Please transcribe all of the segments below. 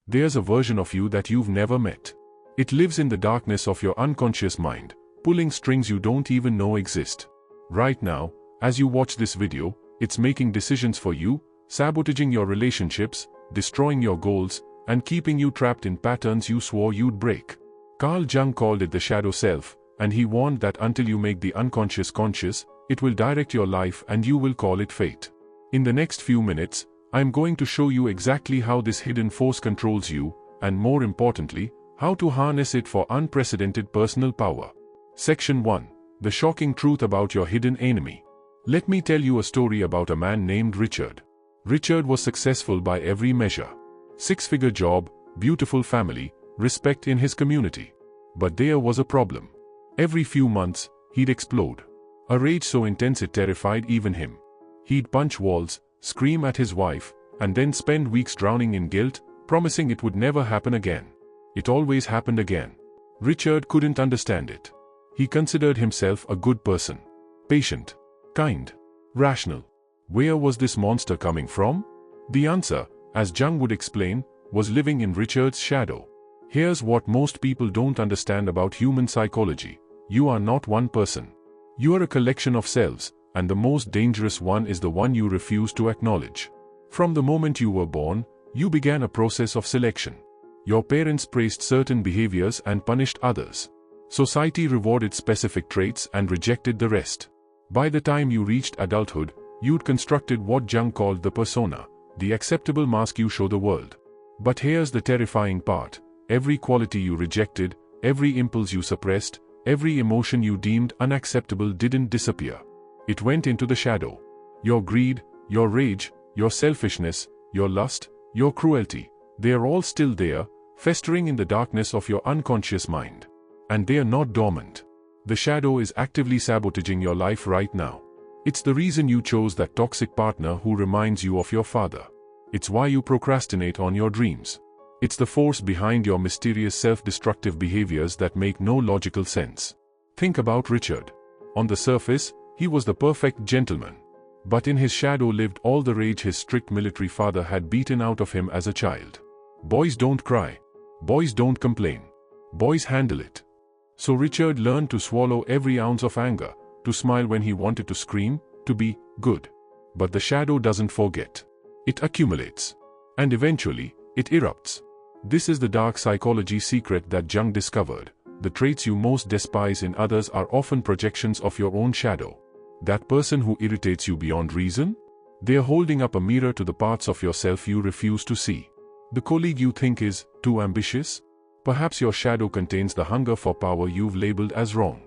There's a version of you that you've never met. It lives in the darkness of your unconscious mind, pulling strings you don't even know exist. Right now, as you watch this video, it's making decisions for you, sabotaging your relationships, destroying your goals, and keeping you trapped in patterns you swore you'd break. Carl Jung called it the shadow self, and he warned that until you make the unconscious conscious, it will direct your life and you will call it fate. In the next few minutes, I'm going to show you exactly how this hidden force controls you, and more importantly, how to harness it for unprecedented personal power. Section 1. The shocking truth about your hidden enemy. Let me tell you a story about a man named Richard. Richard was successful by every measure. Six-figure job, beautiful family, respect in his community. But there was a problem. Every few months, he'd explode. A rage so intense it terrified even him. He'd punch walls, scream at his wife, and then spend weeks drowning in guilt, promising it would never happen again. It always happened again. Richard couldn't understand it. He considered himself a good person. Patient, kind, rational. Where was this monster coming from? The answer, as Jung would explain, was living in Richard's shadow. Here's what most people don't understand about human psychology. You are not one person. You are a collection of selves, and the most dangerous one is the one you refuse to acknowledge. From the moment you were born, you began a process of selection. Your parents praised certain behaviors and punished others. Society rewarded specific traits and rejected the rest. By the time you reached adulthood, you'd constructed what Jung called the persona, the acceptable mask you show the world. But here's the terrifying part. Every quality you rejected, every impulse you suppressed, every emotion you deemed unacceptable didn't disappear. It went into the shadow. Your greed, your rage, your selfishness, your lust, your cruelty, they are all still there, festering in the darkness of your unconscious mind. And they are not dormant. The shadow is actively sabotaging your life right now. It's the reason you chose that toxic partner who reminds you of your father. It's why you procrastinate on your dreams. It's the force behind your mysterious self-destructive behaviors that make no logical sense. Think about Richard. On the surface, he was the perfect gentleman. But in his shadow lived all the rage his strict military father had beaten out of him as a child. Boys don't cry. Boys don't complain. Boys handle it. So Richard learned to swallow every ounce of anger, to smile when he wanted to scream, to be good. But the shadow doesn't forget. It accumulates. And eventually, it erupts. This is the dark psychology secret that Jung discovered. The traits you most despise in others are often projections of your own shadow. That person who irritates you beyond reason? They are holding up a mirror to the parts of yourself you refuse to see. The colleague you think is too ambitious? Perhaps your shadow contains the hunger for power you've labeled as wrong.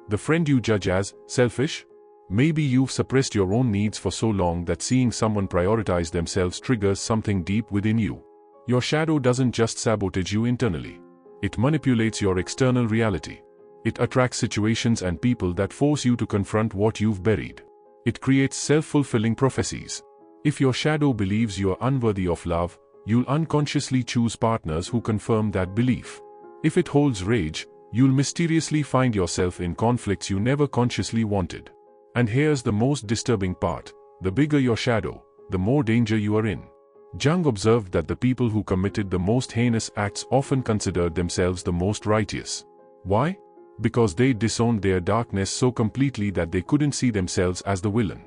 The friend you judge as selfish? Maybe you've suppressed your own needs for so long that seeing someone prioritize themselves triggers something deep within you. Your shadow doesn't just sabotage you internally. It manipulates your external reality. It attracts situations and people that force you to confront what you've buried. It creates self-fulfilling prophecies. If your shadow believes you are unworthy of love, you'll unconsciously choose partners who confirm that belief. If it holds rage, you'll mysteriously find yourself in conflicts you never consciously wanted. And here's the most disturbing part. The bigger your shadow, the more danger you are in. Jung observed that the people who committed the most heinous acts often considered themselves the most righteous. Why? Because they disowned their darkness so completely that they couldn't see themselves as the villain.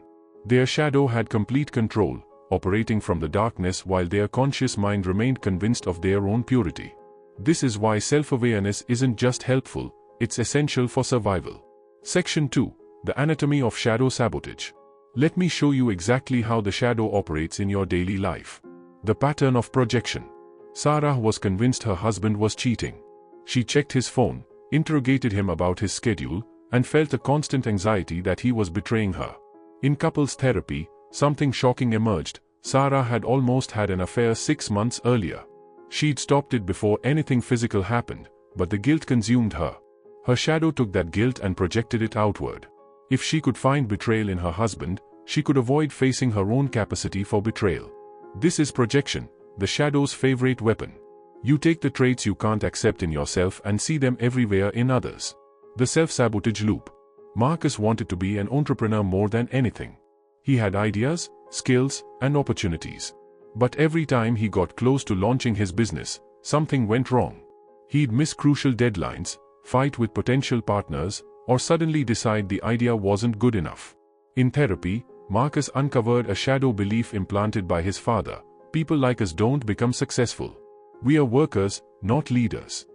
Their shadow had complete control, operating from the darkness while their conscious mind remained convinced of their own purity. This is why self-awareness isn't just helpful, it's essential for survival. Section 2. The Anatomy of Shadow Sabotage. Let me show you exactly how the shadow operates in your daily life. The pattern of projection. Sarah was convinced her husband was cheating. She checked his phone, interrogated him about his schedule, and felt a constant anxiety that he was betraying her. In couples therapy, something shocking emerged. Sarah had almost had an affair 6 months earlier. She'd stopped it before anything physical happened, but the guilt consumed her. Her shadow took that guilt and projected it outward. If she could find betrayal in her husband, she could avoid facing her own capacity for betrayal. This is projection, the shadow's favorite weapon. You take the traits you can't accept in yourself and see them everywhere in others. The self-sabotage loop. Marcus wanted to be an entrepreneur more than anything. He had ideas, skills, and opportunities. But every time he got close to launching his business, something went wrong. He'd miss crucial deadlines, fight with potential partners, or suddenly decide the idea wasn't good enough. In therapy, Marcus uncovered a shadow belief implanted by his father: people like us don't become successful. We are workers, not leaders.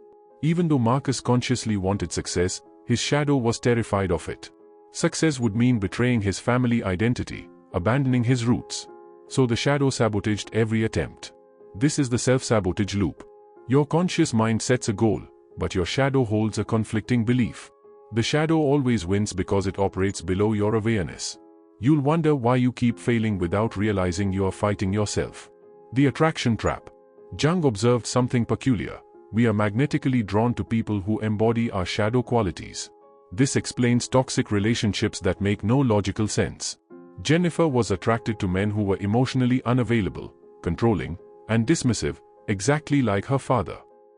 Even though Marcus consciously wanted success, his shadow was terrified of it. Success would mean betraying his family identity, abandoning his roots. So the shadow sabotaged every attempt. This is the self-sabotage loop. Your conscious mind sets a goal, but your shadow holds a conflicting belief. The shadow always wins because it operates below your awareness. You'll wonder why you keep failing without realizing you are fighting yourself. The attraction trap. Jung observed something peculiar. We are magnetically drawn to people who embody our shadow qualities. This explains toxic relationships that make no logical sense. Jennifer was attracted to men who were emotionally unavailable, controlling, and dismissive, exactly like her father.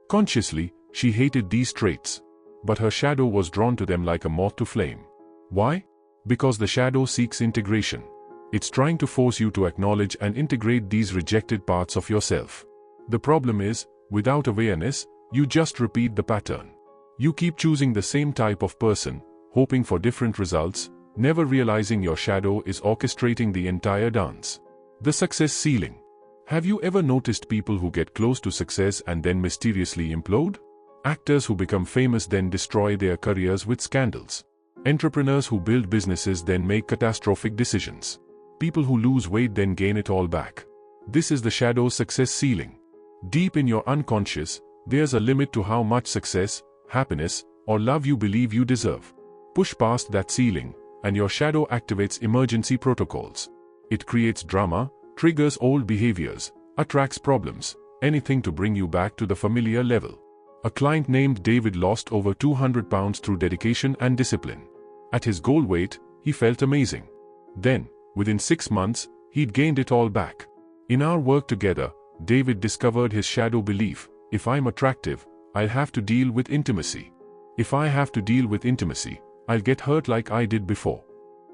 Consciously, she hated these traits. But her shadow was drawn to them like a moth to flame. Why? Because the shadow seeks integration. It's trying to force you to acknowledge and integrate these rejected parts of yourself. The problem is, without awareness, you just repeat the pattern. You keep choosing the same type of person, hoping for different results, never realizing your shadow is orchestrating the entire dance. The success ceiling. Have you ever noticed people who get close to success and then mysteriously implode? Actors who become famous then destroy their careers with scandals. Entrepreneurs who build businesses then make catastrophic decisions. People who lose weight then gain it all back. This is the shadow's success ceiling. Deep in your unconscious, there's a limit to how much success, happiness, or love you believe you deserve. Push past that ceiling, and your shadow activates emergency protocols. It creates drama, triggers old behaviors, attracts problems, anything to bring you back to the familiar level. A client named David lost over 200 pounds through dedication and discipline. At his goal weight, he felt amazing. Then, within 6 months, he'd gained it all back. In our work together, David discovered his shadow belief: if I'm attractive, I'll have to deal with intimacy. If I have to deal with intimacy, I'll get hurt like I did before.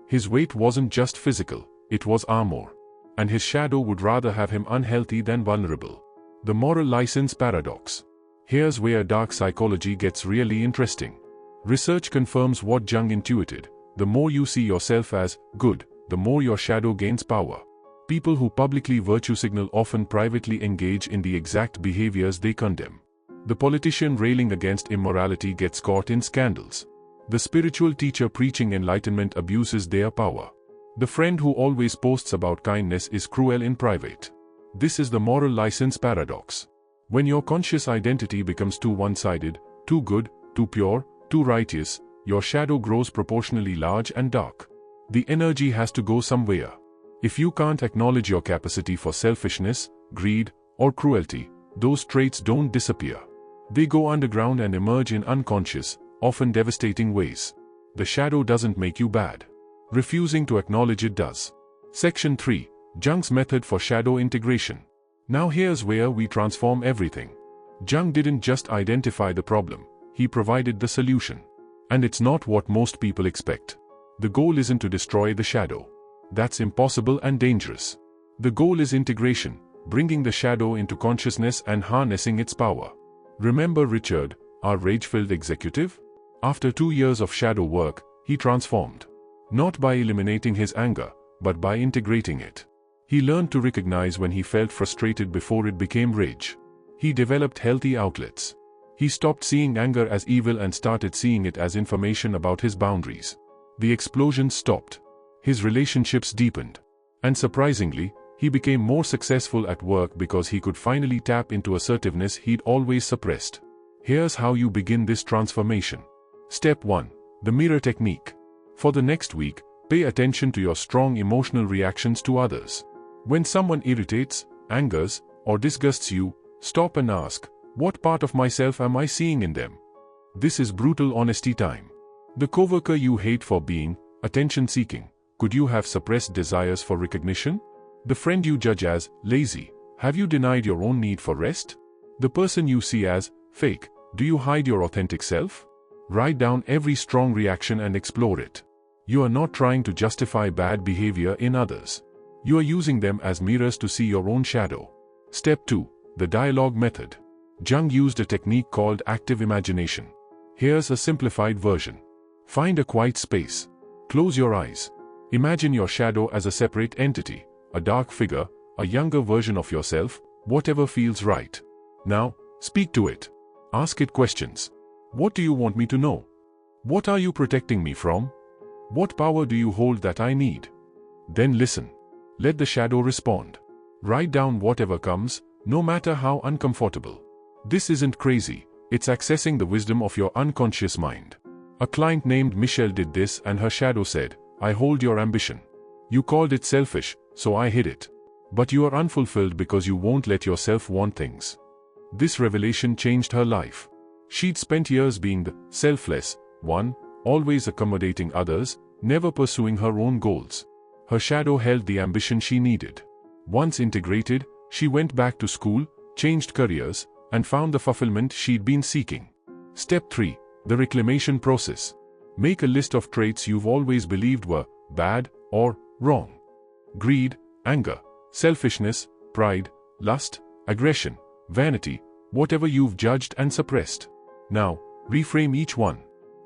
His weight wasn't just physical, it was armor. And his shadow would rather have him unhealthy than vulnerable. The moral license paradox. Here's where dark psychology gets really interesting. Research confirms what Jung intuited: the more you see yourself as good, the more your shadow gains power. People who publicly virtue signal often privately engage in the exact behaviors they condemn. The politician railing against immorality gets caught in scandals. The spiritual teacher preaching enlightenment abuses their power. The friend who always posts about kindness is cruel in private. This is the moral license paradox. When your conscious identity becomes too one-sided, too good, too pure, too righteous, your shadow grows proportionally large and dark. The energy has to go somewhere. If you can't acknowledge your capacity for selfishness, greed, or cruelty, those traits don't disappear. They go underground and emerge in unconscious, often devastating ways. The shadow doesn't make you bad. Refusing to acknowledge it does. Section 3. Jung's method for shadow integration. Now here's where we transform everything. Jung didn't just identify the problem, he provided the solution. And it's not what most people expect. The goal isn't to destroy the shadow. That's impossible and dangerous. The goal is integration, bringing the shadow into consciousness and harnessing its power. Remember Richard, our rage-filled executive? After 2 years of shadow work, he transformed. Not by eliminating his anger, but by integrating it. He learned to recognize when he felt frustrated before it became rage. He developed healthy outlets. He stopped seeing anger as evil and started seeing it as information about his boundaries. The explosions stopped. His relationships deepened. And surprisingly, he became more successful at work because he could finally tap into assertiveness he'd always suppressed. Here's how you begin this transformation. Step 1. The mirror technique. For the next week, pay attention to your strong emotional reactions to others. When someone irritates, angers, or disgusts you, stop and ask, what part of myself am I seeing in them? This is brutal honesty time. The coworker you hate for being attention-seeking, could you have suppressed desires for recognition? The friend you judge as lazy, have you denied your own need for rest? The person you see as fake, do you hide your authentic self? Write down every strong reaction and explore it. You are not trying to justify bad behavior in others. You are using them as mirrors to see your own shadow. Step 2. The dialogue method. Jung used a technique called active imagination. Here's a simplified version. Find a quiet space. Close your eyes. Imagine your shadow as a separate entity, a dark figure, a younger version of yourself, whatever feels right. Now, speak to it. Ask it questions. What do you want me to know? What are you protecting me from? What power do you hold that I need? Then listen. Let the shadow respond. Write down whatever comes, no matter how uncomfortable. This isn't crazy, it's accessing the wisdom of your unconscious mind. A client named Michelle did this and her shadow said, I hold your ambition. You called it selfish, so I hid it. But you are unfulfilled because you won't let yourself want things. This revelation changed her life. She'd spent years being the selfless one, always accommodating others, never pursuing her own goals. Her shadow held the ambition she needed. Once integrated, she went back to school, changed careers, and found the fulfillment she'd been seeking. Step 3. The reclamation process. Make a list of traits you've always believed were bad or wrong. Greed, anger, selfishness, pride, lust, aggression, vanity, whatever you've judged and suppressed. Now, reframe each one.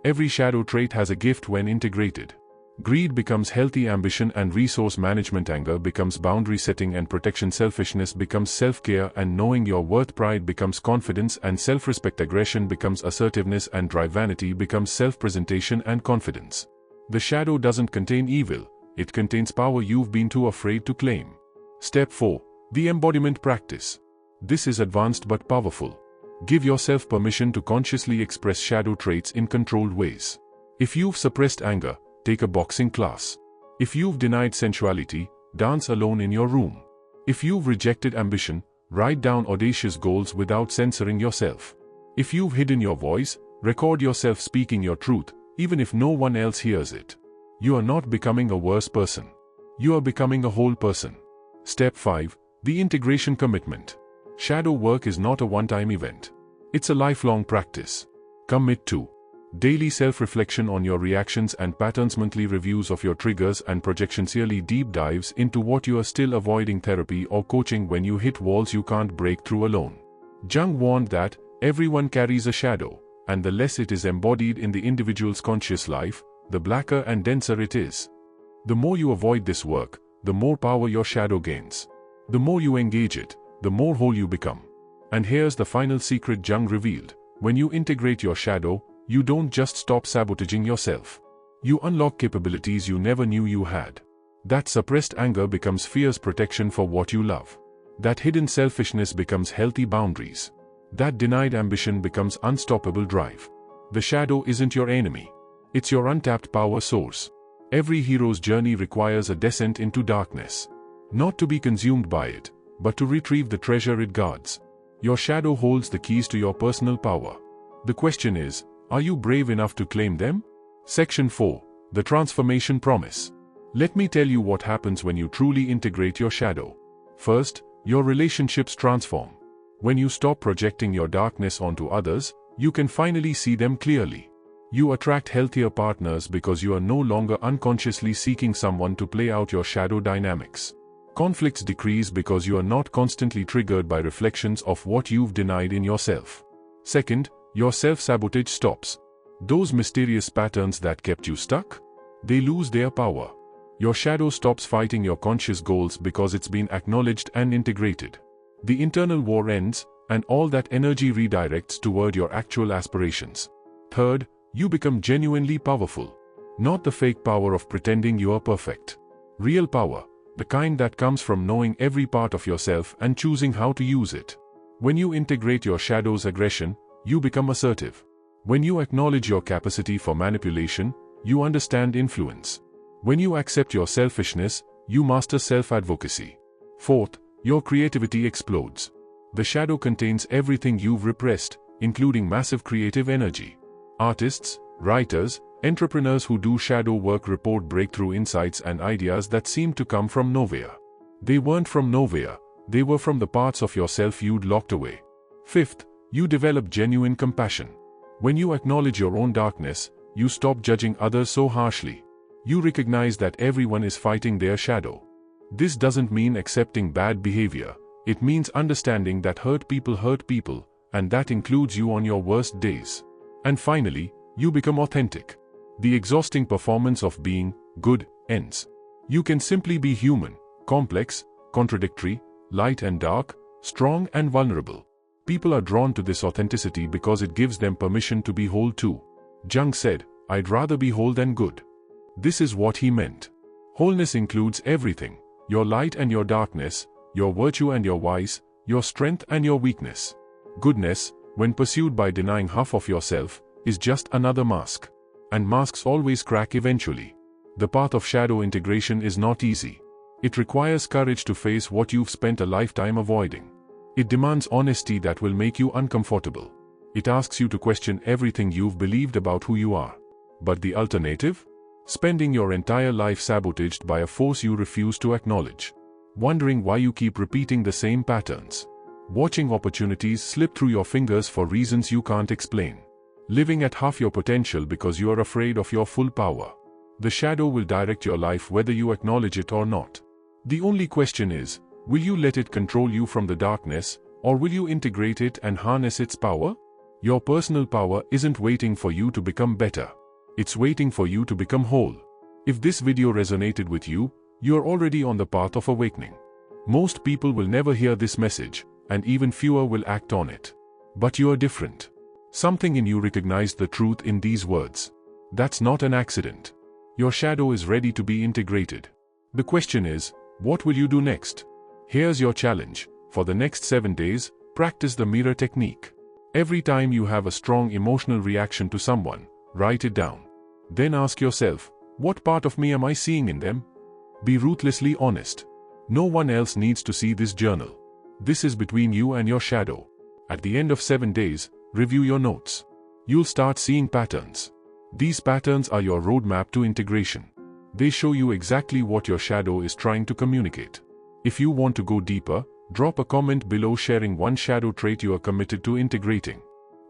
Every shadow trait has a gift when integrated. Greed becomes healthy ambition and resource management. Anger becomes boundary setting and protection. Selfishness becomes self-care and knowing your worth. Pride becomes confidence and self-respect. Aggression becomes assertiveness and drive. Vanity becomes self-presentation and confidence. The shadow doesn't contain evil, it contains power you've been too afraid to claim. Step 4. The embodiment practice. This is advanced but powerful. Give yourself permission to consciously express shadow traits in controlled ways. If you've suppressed anger, take a boxing class. If you've denied sensuality, dance alone in your room. If you've rejected ambition, write down audacious goals without censoring yourself. If you've hidden your voice, record yourself speaking your truth, even if no one else hears it. You are not becoming a worse person. You are becoming a whole person. Step 5. The integration commitment. Shadow work is not a one-time event. It's a lifelong practice. Commit to daily self-reflection on your reactions and patterns, monthly reviews of your triggers and projections, yearly deep dives into what you are still avoiding, therapy or coaching when you hit walls you can't break through alone. Jung warned that everyone carries a shadow, and the less it is embodied in the individual's conscious life, the blacker and denser it is. The more you avoid this work, the more power your shadow gains. The more you engage it, the more whole you become. And here's the final secret Jung revealed. When you integrate your shadow, you don't just stop sabotaging yourself. You unlock capabilities you never knew you had. That suppressed anger becomes fierce protection for what you love. That hidden selfishness becomes healthy boundaries. That denied ambition becomes unstoppable drive. The shadow isn't your enemy. It's your untapped power source. Every hero's journey requires a descent into darkness. Not to be consumed by it, but to retrieve the treasure it guards. Your shadow holds the keys to your personal power. The question is, are you brave enough to claim them? Section 4. The Transformation Promise. Let me tell you what happens when you truly integrate your shadow. First, your relationships transform. When you stop projecting your darkness onto others, you can finally see them clearly. You attract healthier partners because you are no longer unconsciously seeking someone to play out your shadow dynamics. Conflicts decrease because you are not constantly triggered by reflections of what you've denied in yourself. Second, your self-sabotage stops. Those mysterious patterns that kept you stuck? They lose their power. Your shadow stops fighting your conscious goals because it's been acknowledged and integrated. The internal war ends, and all that energy redirects toward your actual aspirations. Third, you become genuinely powerful. Not the fake power of pretending you are perfect. Real power, the kind that comes from knowing every part of yourself and choosing how to use it. When you integrate your shadow's aggression, you become assertive. When you acknowledge your capacity for manipulation, you understand influence. When you accept your selfishness, you master self-advocacy. Fourth, your creativity explodes. The shadow contains everything you've repressed, including massive creative energy. Artists, writers, entrepreneurs who do shadow work report breakthrough insights and ideas that seem to come from nowhere. They weren't from nowhere, they were from the parts of yourself you'd locked away. Fifth, you develop genuine compassion. When you acknowledge your own darkness, you stop judging others so harshly. You recognize that everyone is fighting their shadow. This doesn't mean accepting bad behavior. It means understanding that hurt people, and that includes you on your worst days. And finally, you become authentic. The exhausting performance of being good ends. You can simply be human, complex, contradictory, light and dark, strong and vulnerable. People are drawn to this authenticity because it gives them permission to be whole too. Jung said, "I'd rather be whole than good." This is what he meant. Wholeness includes everything: your light and your darkness, your virtue and your vice, your strength and your weakness. Goodness, when pursued by denying half of yourself, is just another mask. And masks always crack eventually. The path of shadow integration is not easy. It requires courage to face what you've spent a lifetime avoiding. It demands honesty that will make you uncomfortable. It asks you to question everything you've believed about who you are. But the alternative? Spending your entire life sabotaged by a force you refuse to acknowledge. Wondering why you keep repeating the same patterns. Watching opportunities slip through your fingers for reasons you can't explain. Living at half your potential because you are afraid of your full power. The shadow will direct your life whether you acknowledge it or not. The only question is, will you let it control you from the darkness, or will you integrate it and harness its power? Your personal power isn't waiting for you to become better. It's waiting for you to become whole. If this video resonated with you, you're already on the path of awakening. Most people will never hear this message, and even fewer will act on it. But you are different. Something in you recognized the truth in these words. That's not an accident. Your shadow is ready to be integrated. The question is, what will you do next? Here's your challenge. For the next 7 days, practice the mirror technique. Every time you have a strong emotional reaction to someone, write it down. Then ask yourself, what part of me am I seeing in them? Be ruthlessly honest. No one else needs to see this journal. This is between you and your shadow. At the end of 7 days, review your notes. You'll start seeing patterns. These patterns are your roadmap to integration. They show you exactly what your shadow is trying to communicate. If you want to go deeper, drop a comment below sharing one shadow trait you are committed to integrating.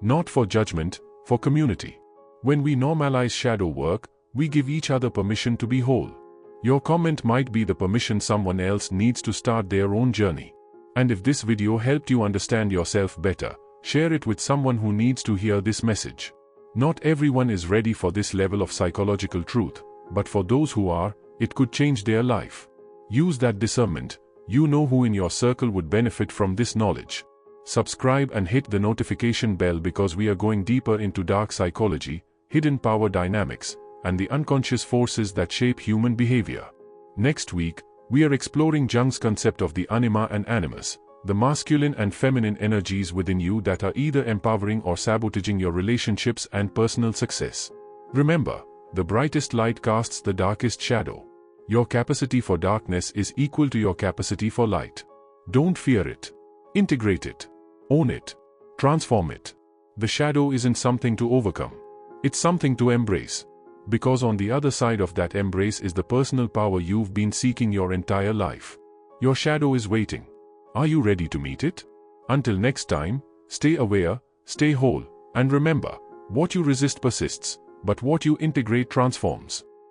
Not for judgment, for community. When we normalize shadow work, we give each other permission to be whole. Your comment might be the permission someone else needs to start their own journey. And if this video helped you understand yourself better, share it with someone who needs to hear this message. Not everyone is ready for this level of psychological truth, but for those who are, it could change their life. Use that discernment. You know who in your circle would benefit from this knowledge. Subscribe and hit the notification bell because we are going deeper into dark psychology, hidden power dynamics, and the unconscious forces that shape human behavior. Next week, we are exploring Jung's concept of the anima and animus, the masculine and feminine energies within you that are either empowering or sabotaging your relationships and personal success. Remember, the brightest light casts the darkest shadow. Your capacity for darkness is equal to your capacity for light. Don't fear it. Integrate it. Own it. Transform it. The shadow isn't something to overcome. It's something to embrace. Because on the other side of that embrace is the personal power you've been seeking your entire life. Your shadow is waiting. Are you ready to meet it? Until next time, stay aware, stay whole, and remember, what you resist persists, but what you integrate transforms.